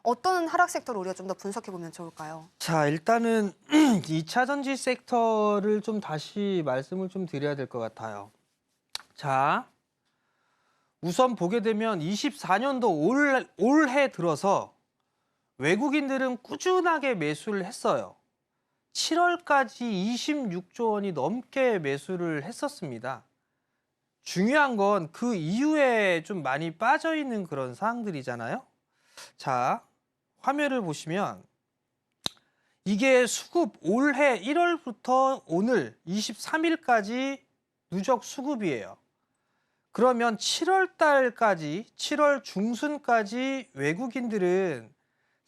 어떤 하락 섹터를 우리가 좀 더 분석해 보면 좋을까요? 자, 일단은 2차 전지 섹터를 좀 다시 말씀을 좀 드려야 될 것 같아요. 자, 우선 보게 되면 24년도 올해 들어서 외국인들은 꾸준하게 매수를 했어요. 7월까지 26조 원이 넘게 매수를 했었습니다. 중요한 건 그 이후에 좀 많이 빠져 있는 그런 사항들이잖아요. 자, 화면을 보시면 이게 수급 올해 1월부터 오늘 23일까지 누적 수급이에요. 그러면 7월 달까지, 7월 중순까지 외국인들은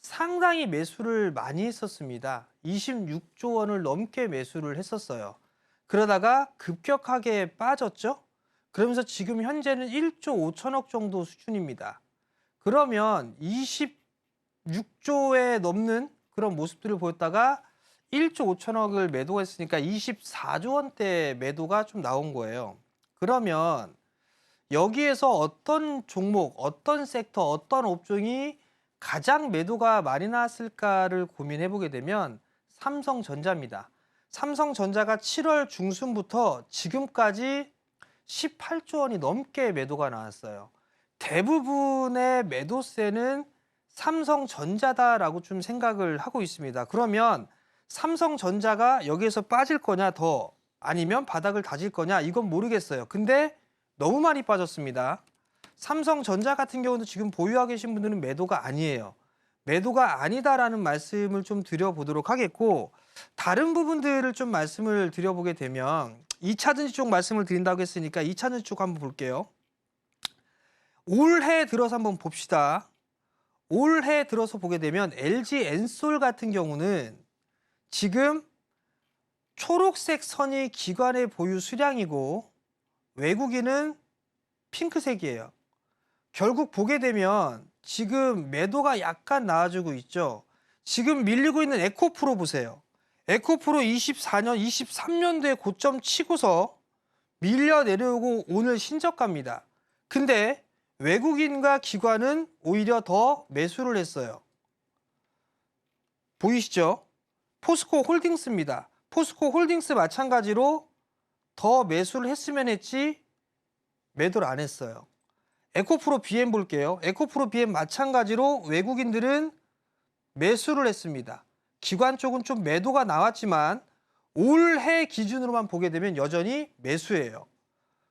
상당히 매수를 많이 했었습니다. 26조 원을 넘게 매수를 했었어요. 그러다가 급격하게 빠졌죠? 그러면서 지금 현재는 1조 5천억 정도 수준입니다. 그러면 26조에 넘는 그런 모습들을 보였다가 1조 5천억을 매도했으니까 24조 원대 매도가 좀 나온 거예요. 그러면 여기에서 어떤 종목, 어떤 섹터, 어떤 업종이 가장 매도가 많이 나왔을까를 고민해 보게 되면 삼성전자입니다. 삼성전자가 7월 중순부터 지금까지 18조 원이 넘게 매도가 나왔어요. 대부분의 매도세는 삼성전자다라고 좀 생각을 하고 있습니다. 그러면 삼성전자가 여기에서 빠질 거냐 더 아니면 바닥을 다질 거냐 이건 모르겠어요. 근데 너무 많이 빠졌습니다. 삼성전자 같은 경우는 지금 보유하고 계신 분들은 매도가 아니에요. 매도가 아니다라는 말씀을 좀 드려보도록 하겠고 다른 부분들을 좀 말씀을 드려보게 되면 2차 전지 쪽 말씀을 드린다고 했으니까 2차 전지 쪽 한번 볼게요. 올해 들어서 한번 봅시다. 올해 들어서 보게 되면 LG 엔솔 같은 경우는 지금 초록색 선이 기관의 보유 수량이고 외국인은 핑크색이에요. 결국 보게 되면 지금 매도가 약간 나아지고 있죠. 지금 밀리고 있는 에코프로 보세요. 에코프로 24년, 23년도에 고점 치고서 밀려 내려오고 오늘 신저가입니다. 근데 외국인과 기관은 오히려 더 매수를 했어요. 보이시죠? 포스코 홀딩스입니다. 포스코 홀딩스 마찬가지로 더 매수를 했으면 했지 매도를 안 했어요. 에코프로 BM 볼게요. 에코프로 BM 마찬가지로 외국인들은 매수를 했습니다. 기관 쪽은 좀 매도가 나왔지만 올해 기준으로만 보게 되면 여전히 매수예요.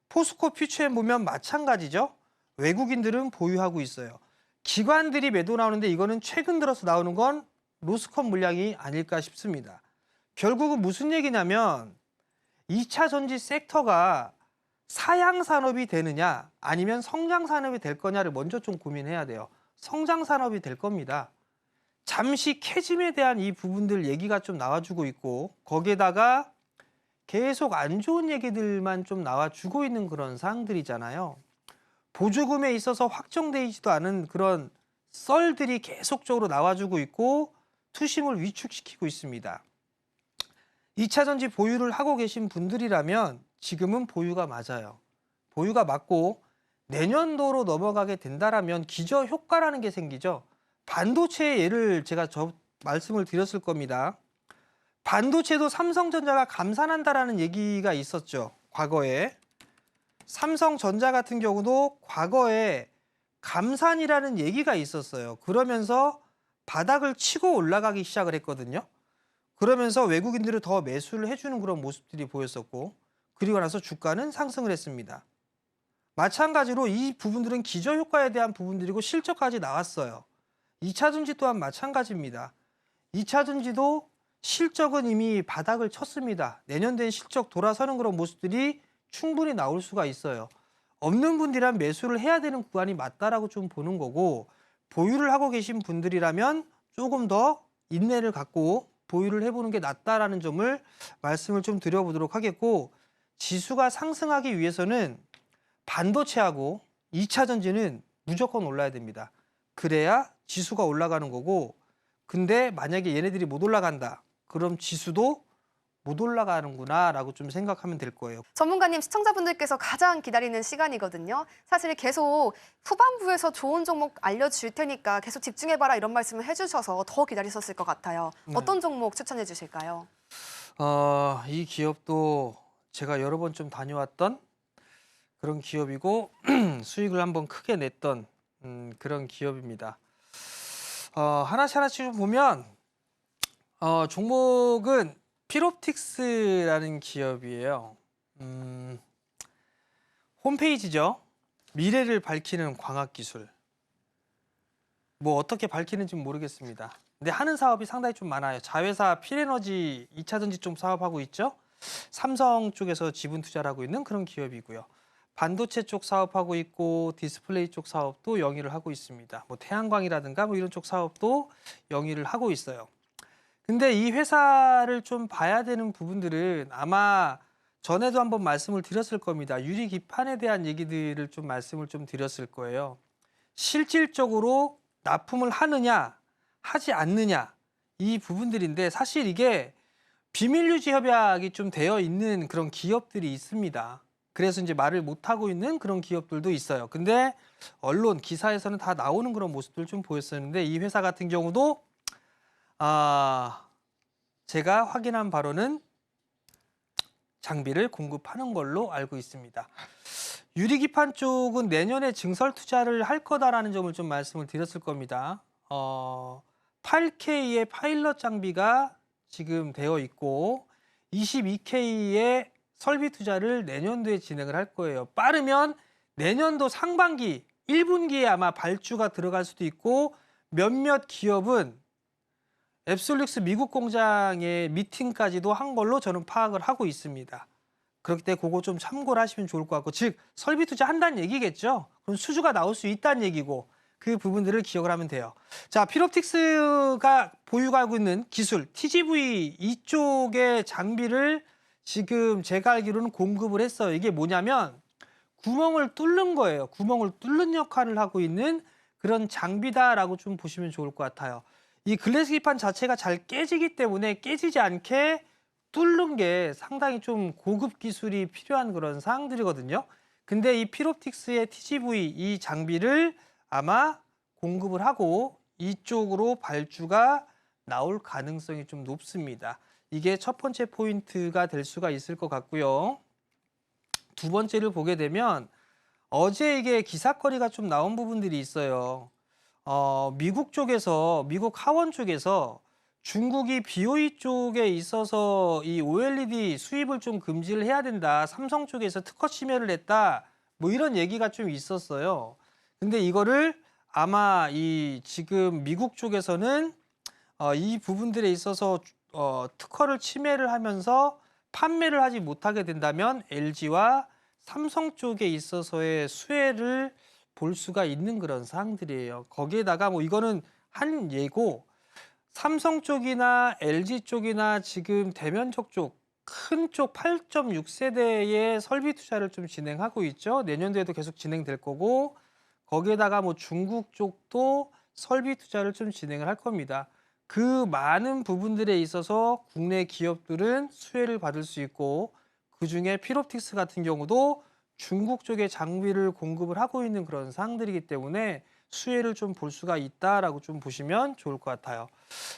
포스코 퓨처엠 보면 마찬가지죠. 외국인들은 보유하고 있어요. 기관들이 매도 나오는데 이거는 최근 들어서 나오는 건 로스컷 물량이 아닐까 싶습니다. 결국은 무슨 얘기냐면 2차 전지 섹터가 사양 산업이 되느냐 아니면 성장 산업이 될 거냐를 먼저 좀 고민해야 돼요. 성장 산업이 될 겁니다. 잠시 캐즘에 대한 이 부분들 얘기가 좀 나와주고 있고 거기에다가 계속 안 좋은 얘기들만 좀 나와주고 있는 그런 사항들이잖아요. 보조금에 있어서 확정되지도 않은 그런 썰들이 계속적으로 나와주고 있고 투심을 위축시키고 있습니다. 2차 전지 보유를 하고 계신 분들이라면 지금은 보유가 맞아요. 보유가 맞고 내년도로 넘어가게 된다라면 기저 효과라는 게 생기죠. 반도체의 예를 제가 말씀을 드렸을 겁니다. 반도체도 삼성전자가 감산한다라는 얘기가 있었죠. 과거에. 삼성전자 같은 경우도 과거에 감산이라는 얘기가 있었어요. 그러면서 바닥을 치고 올라가기 시작을 했거든요. 그러면서 외국인들이 더 매수를 해주는 그런 모습들이 보였었고 그리고 나서 주가는 상승을 했습니다. 마찬가지로 이 부분들은 기저효과에 대한 부분들이고 실적까지 나왔어요. 2차 전지 또한 마찬가지입니다. 2차 전지도 실적은 이미 바닥을 쳤습니다. 내년 된 실적 돌아서는 그런 모습들이 충분히 나올 수가 있어요. 없는 분들이란 매수를 해야 되는 구간이 맞다라고 좀 보는 거고 보유를 하고 계신 분들이라면 조금 더 인내를 갖고 보유를 해보는 게 낫다라는 점을 말씀을 좀 드려보도록 하겠고 지수가 상승하기 위해서는 반도체하고 2차 전지는 무조건 올라야 됩니다. 그래야 지수가 올라가는 거고 근데 만약에 얘네들이 못 올라간다. 그럼 지수도 못 올라가는구나라고 좀 생각하면 될 거예요. 전문가님, 시청자분들께서 가장 기다리는 시간이거든요. 사실 계속 후반부에서 좋은 종목 알려줄 테니까 계속 집중해봐라 이런 말씀을 해주셔서 더 기다리셨을 것 같아요. 네. 어떤 종목 추천해 주실까요? 이 기업도 제가 여러 번 좀 다녀왔던 그런 기업이고 수익을 한번 크게 냈던 그런 기업입니다. 하나씩 하나씩 좀 보면 종목은 필옵틱스라는 기업이에요. 홈페이지죠. 미래를 밝히는 광학기술. 뭐 어떻게 밝히는지 모르겠습니다. 근데 하는 사업이 상당히 좀 많아요. 자회사 필에너지 2차전지 쪽 사업하고 있죠. 삼성 쪽에서 지분 투자를 하고 있는 그런 기업이고요. 반도체 쪽 사업하고 있고 디스플레이 쪽 사업도 영위를 하고 있습니다. 뭐 태양광이라든가 뭐 이런 쪽 사업도 영위를 하고 있어요. 근데 이 회사를 좀 봐야 되는 부분들은 아마 전에도 한번 말씀을 드렸을 겁니다. 유리기판에 대한 얘기들을 좀 말씀을 좀 드렸을 거예요. 실질적으로 납품을 하느냐 하지 않느냐 이 부분들인데 사실 이게 비밀유지 협약이 좀 되어 있는 그런 기업들이 있습니다. 그래서 이제 말을 못하고 있는 그런 기업들도 있어요. 근데 언론 기사에서는 다 나오는 그런 모습들 좀 보였었는데 이 회사 같은 경우도 제가 확인한 바로는 장비를 공급하는 걸로 알고 있습니다. 유리기판 쪽은 내년에 증설 투자를 할 거다라는 점을 좀 말씀을 드렸을 겁니다. 8K의 파일럿 장비가 지금 되어 있고 22K의 설비 투자를 내년도에 진행을 할 거예요. 빠르면 내년도 상반기 1분기에 아마 발주가 들어갈 수도 있고 몇몇 기업은 앱솔릭스 미국 공장의 미팅까지도 한 걸로 저는 파악을 하고 있습니다. 그렇기 때문에 그거 좀 참고를 하시면 좋을 것 같고 즉 설비 투자 한다는 얘기겠죠. 그럼 수주가 나올 수 있다는 얘기고 그 부분들을 기억을 하면 돼요. 자, 필옵틱스가 보유하고 있는 기술 TGV 이쪽의 장비를 지금 제가 알기로는 공급을 했어요. 이게 뭐냐면 구멍을 뚫는 거예요. 구멍을 뚫는 역할을 하고 있는 그런 장비다라고 좀 보시면 좋을 것 같아요. 이 글래스 기판 자체가 잘 깨지기 때문에 깨지지 않게 뚫는 게 상당히 좀 고급 기술이 필요한 그런 사항들이거든요. 근데 이 필옵틱스의 TGV 이 장비를 아마 공급을 하고 이쪽으로 발주가 나올 가능성이 좀 높습니다. 이게 첫 번째 포인트가 될 수가 있을 것 같고요. 두 번째를 보게 되면 어제 이게 기사거리가 좀 나온 부분들이 있어요. 미국 쪽에서, 미국 하원 쪽에서 중국이 BOE 쪽에 있어서 이 OLED 수입을 좀 금지를 해야 된다. 삼성 쪽에서 특허 침해를 했다. 뭐 이런 얘기가 좀 있었어요. 근데 이거를 아마 이 지금 미국 쪽에서는 이 부분들에 있어서 특허를 침해를 하면서 판매를 하지 못하게 된다면 LG와 삼성 쪽에 있어서의 수혜를 볼 수가 있는 그런 사항들이에요. 거기에다가 뭐 이거는 한 예고 삼성 쪽이나 LG 쪽이나 지금 대면적 쪽, 큰 쪽 8.6세대의 설비 투자를 좀 진행하고 있죠. 내년도에도 계속 진행될 거고 거기에다가 뭐 중국 쪽도 설비 투자를 좀 진행을 할 겁니다. 그 많은 부분들에 있어서 국내 기업들은 수혜를 받을 수 있고 그중에 필옵틱스 같은 경우도 중국 쪽에 장비를 공급을 하고 있는 그런 사항들이기 때문에 수혜를 좀 볼 수가 있다라고 좀 보시면 좋을 것 같아요.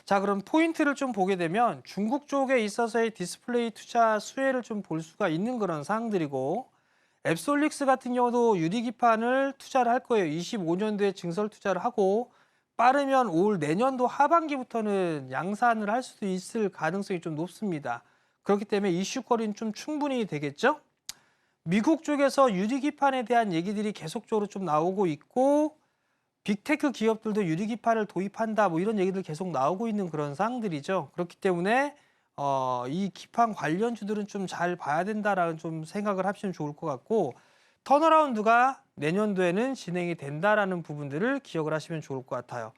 자, 그럼 포인트를 좀 보게 되면 중국 쪽에 있어서의 디스플레이 투자 수혜를 좀 볼 수가 있는 그런 사항들이고 앱솔릭스 같은 경우도 유리기판을 투자를 할 거예요. 25년도에 증설 투자를 하고 빠르면 올 내년도 하반기부터는 양산을 할 수도 있을 가능성이 좀 높습니다. 그렇기 때문에 이슈거리는 좀 충분히 되겠죠? 미국 쪽에서 유리기판에 대한 얘기들이 계속적으로 좀 나오고 있고 빅테크 기업들도 유리기판을 도입한다 뭐 이런 얘기들 계속 나오고 있는 그런 사항들이죠. 그렇기 때문에 이 기판 관련주들은 좀 잘 봐야 된다라는 좀 생각을 하시면 좋을 것 같고 턴어라운드가 내년도에는 진행이 된다라는 부분들을 기억을 하시면 좋을 것 같아요.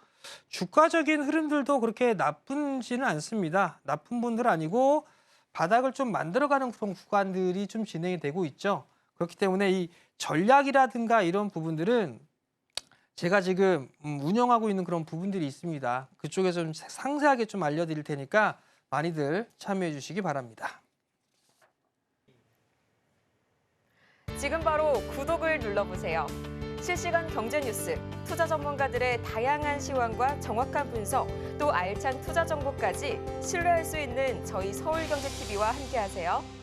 주가적인 흐름들도 그렇게 나쁘지는 않습니다. 나쁜 분들은 아니고 바닥을 좀 만들어가는 그런 구간들이 좀 진행이 되고 있죠. 그렇기 때문에 이 전략이라든가 이런 부분들은 제가 지금 운영하고 있는 그런 부분들이 있습니다. 그쪽에서 좀 상세하게 좀 알려드릴 테니까 많이들 참여해 주시기 바랍니다. 지금 바로 구독을 눌러보세요. 실시간 경제 뉴스, 투자 전문가들의 다양한 시황과 정확한 분석, 또 알찬 투자 정보까지 신뢰할 수 있는 저희 서울경제TV와 함께하세요.